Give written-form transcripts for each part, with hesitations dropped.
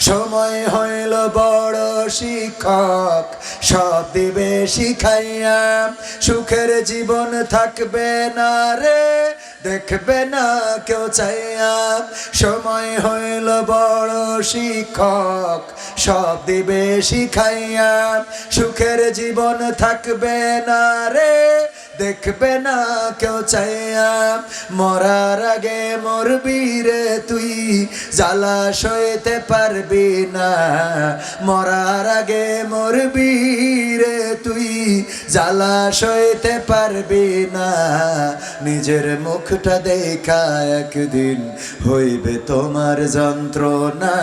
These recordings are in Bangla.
সময় হইল বড় শিক্ষক, সব দিবে শিখাইয়া। সুখের জীবন থাকবে না রে, দেখবে না কেউ চাইয়া। সময় হইল বড় শিক্ষক, সব দিবে শিখাইয়া। সুখের জীবন থাকবে না রে, দেখবে না কেউ চাইয়া। মরার আগে মরবি রে তুই, জ্বালা সইতে পারবি না। মরার আগে মরবি রে তুই, জ্বালা সইতে পারবি না। নিজের মুখটা দেখা একদিন হইবে তোমার যন্ত্রণা।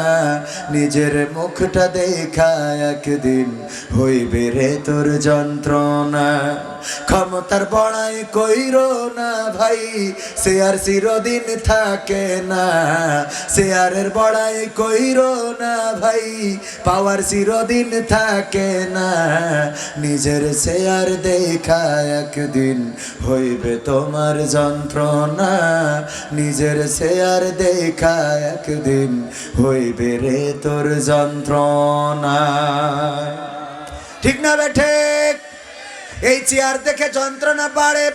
নিজের মুখটা দেখা একদিন হইবে রে তোর যন্ত্রণা। ক্ষমতার বড়াই কইরো না ভাই, সে আর চিরদিন থাকে না। শেয়ারের বড়াই কইরো না ভাই, পাওয়ার চিরদিন থাকে না। নিজের শেয়ার দেখা একদিন হইবে তোমার যন্ত্রণা। নিজের শেয়ার দেখা একদিন হইবে রে তোর যন্ত্রণা। ঠিক না বেঠে? এই চেয়ার দেখে যন্ত্রণা বাড়ে,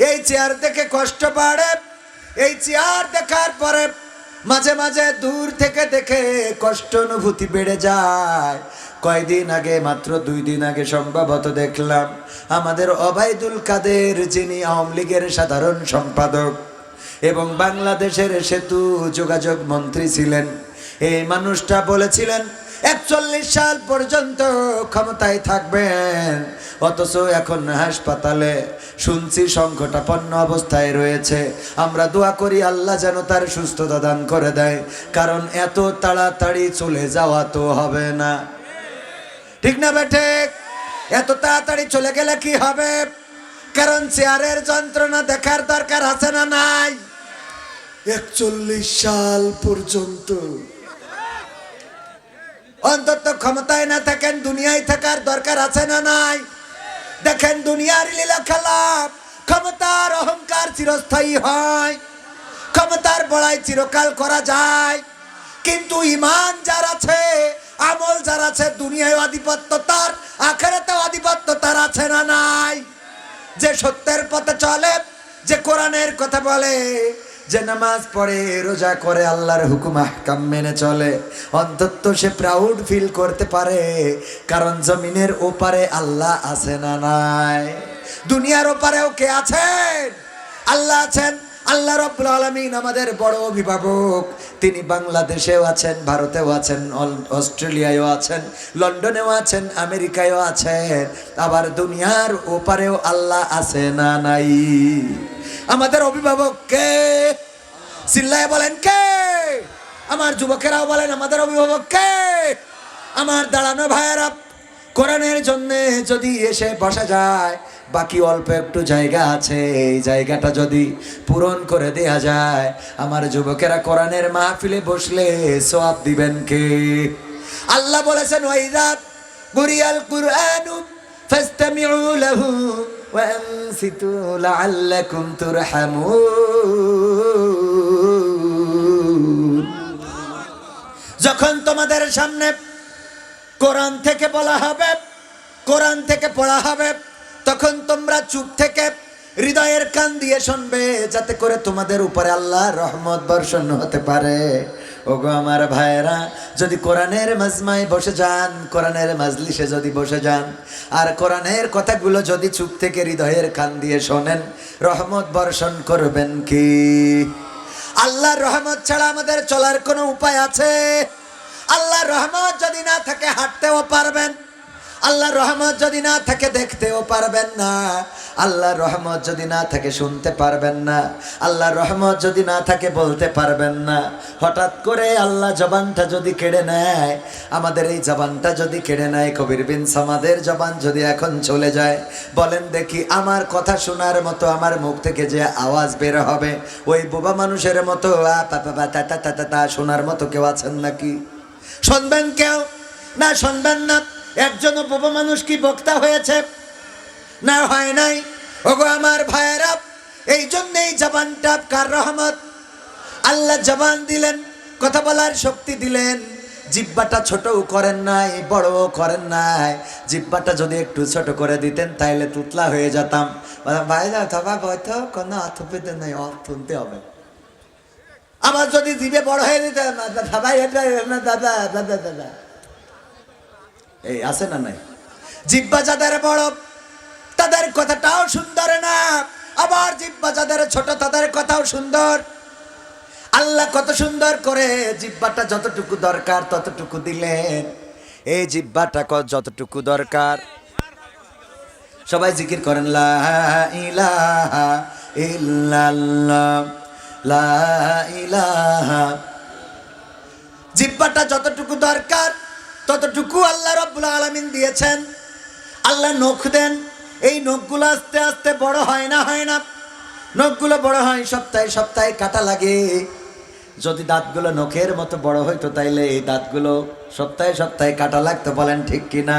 এই চেয়ার দেখে কষ্ট বাড়ে। এই চেয়ার দেখার পরে মাঝে মাঝে দূর থেকে দেখে কষ্ট অনুভূতি বেড়ে যায়। কয়দিন আগে, মাত্র 2 দিন আগে সম্ভবত দেখলাম আমাদের ওবায়দুল কাদের, যিনি আওয়ামী লীগের সাধারণ সম্পাদক এবং বাংলাদেশের সেতু যোগাযোগ মন্ত্রী ছিলেন, এই মানুষটা বলেছিলেন 41 সাল পর্যন্ত ক্ষমতায় থাকবেন। অথচ এখন হাসপাতালে শুনছি সংকটাপন্ন অবস্থায় রয়েছে। আমরা দোয়া করি আল্লাহ যেন তার সুস্থতা দান করে দেয়, কারণ এত তাড়াতাড়ি চলে যাওয়া তো হবে না। ঠিক না বেঠে? এত তাড়াতাড়ি চলে গেলে কি হবে? কারণ চেয়ারের যন্ত্রণা দেখার দরকার আছে না নাই? 41 সাল পর্যন্ত অন্তত ক্ষমতায় না থাকেন, দুনিয়ায় থাকার দরকার আছে না নাই? দেখেন দুনিয়ার লীলা খেলা, ক্ষমতার অহংকার চিরস্থায়ী হয়, ক্ষমতার বড়াই চিরকাল করা যায়। কিন্তু ঈমান যার আছে, আমল যার আছে, দুনিয়ায় আধিপত্য তার, আখিরাতেও আধিপত্য তার আছে না নাই? যে সত্যের পথে চলে, যে কোরআনের কথা বলে, যে নামাজ পড়ে, রোজা করে, আল্লাহর হুকুম আহকাম মেনে চলে, অন্তত সে প্রাউড ফিল করতে পারে, কারণ জমিনের ওপারে আল্লাহ আছে না নাই? দুনিয়ার ওপারেও কে আছেন? আল্লাহ আছেন। আল্লাহ রাব্বুল আলামিন আমাদের বড় অভিভাবক। তিনি বাংলাদেশেও আছেন, ভারতেও আছেন, অস্ট্রেলিয়ায়ও আছেন, লন্ডনেও আছেন, আমেরিকায়ও আছেন, আবার দুনিয়ার ওপারেও আল্লাহ আছে না নাই? আমাদের অভিভাবক কে? চিল্লায় বলেন কে? আমার যুবকেরাও বলেন আমাদের অভিভাবক কে? আমার দাঁড়ানো ভাইয়েরা, কোরআনের জন্য যদি এসে বসা যায়, বাকি অল্প একটু জায়গা আছে, এই জায়গাটা যদি পূরণ করে দেয়া যায়, আমার যুবকেরা কোরআনের মাহফিলে বসলে সওয়াব দিবেন কে? আল্লাহ বলেছেন ওয়াইদা কুরিয়াল কুরআনু ফাসতামিউ লাহু ওয়া আনসিতু লাআল্লাকুম তুরহামুন। যখন তোমাদের সামনে কোরআন থেকে বলা হবে, কোরআন থেকে পড়া হবে, তখন তোমরা চুপ থেকে হৃদয়ের কান দিয়ে শুনবে, যাতে করে তোমাদের উপরে আল্লাহর রহমত বর্ষণ হতে পারে। ওগো আমার ভাইয়েরা, যদি কোরআনের মাজমায় বসে যান, কোরআনের মাজলিসে যদি বসে যান, আর কোরআনের কথাগুলো যদি চুপ থেকে হৃদয়ের কান দিয়ে শোনেন, রহমত বর্ষণ করবেন কি? আল্লাহর রহমত ছাড়া আমাদের চলার কোনো উপায় আছে? আল্লাহর রহমত যদি না থাকে হাঁটতেও পারবেন, আল্লাহর রহমত যদি না থাকে দেখতেও পারবেন না, আল্লাহর রহমত যদি না থাকে শুনতে পারবেন না, আল্লাহর রহমত যদি না থাকে বলতে পারবেন না। হঠাৎ করে আল্লাহ জবানটা যদি কেড়ে নেয়, আমাদের এই জবানটা যদি কেড়ে নেয়, কবির বিন সামাদের জবান যদি এখন চলে যায়, বলেন দেখি আমার কথা শোনার মতো আমার মুখ থেকে যে আওয়াজ বের হবে, ওই বোবা মানুষের মতো শোনার মতো কেউ আছেন নাকি? শুনবেন কেউ? না, শুনবেন না। একজনও বোবা মানুষ কি বক্তা হয়েছে? না, হয় নাই। ওগো আমার ভাইয়েরা, এই জন্যই জবানটা কার রহমত? আল্লাহ জবান দিলেন, কথা বলার শক্তি দিলেন, জিহ্বাটা ছোটও করেন নাই, বড়ও করেন নাই। জিহ্বাটা যদি একটু ছোট করে দিতেন তাইলে তুতলা হয়ে যেতাম। ভাই তবা বয়তো কোনো অর্থ পেতে নাই, অর্থ শুনতে হবে। আবার যদি জিভে বড় হয়ে দিতেন, ভাই এটা দাদা দাদা দাদা, এই আছে না নাই? জিহ্বা যাদের বড় তাদের কথাটাও সুন্দর না, আবার জিহ্বা যাদের ছোট তাদের কথাও সুন্দর। আল্লাহ কত সুন্দর করে জিহ্বাটা যতটুকু দরকার ততটুকু দিলেন। এই জিহ্বাটা যতটুকু দরকার, সবাই জিকির করেন লা ইলাহা ইল্লাল্লাহ, লা ইলাহা। জিহ্বাটা যতটুকু দরকার ততটুকু আল্লাহ রাব্বুল আলামিন দিয়েছেন। আল্লাহ নখ দেন, এই নখগুলো আস্তে আস্তে বড় হয় না, হয় না? নখগুলো বড় হয়, সপ্তাহে সপ্তাহে কাটা লাগে। যদি দাঁতগুলো নখের মতো বড় হইতো তাইলে এই দাঁতগুলো সপ্তাহে সপ্তাহে কাটা লাগতো, বলেন ঠিক কিনা?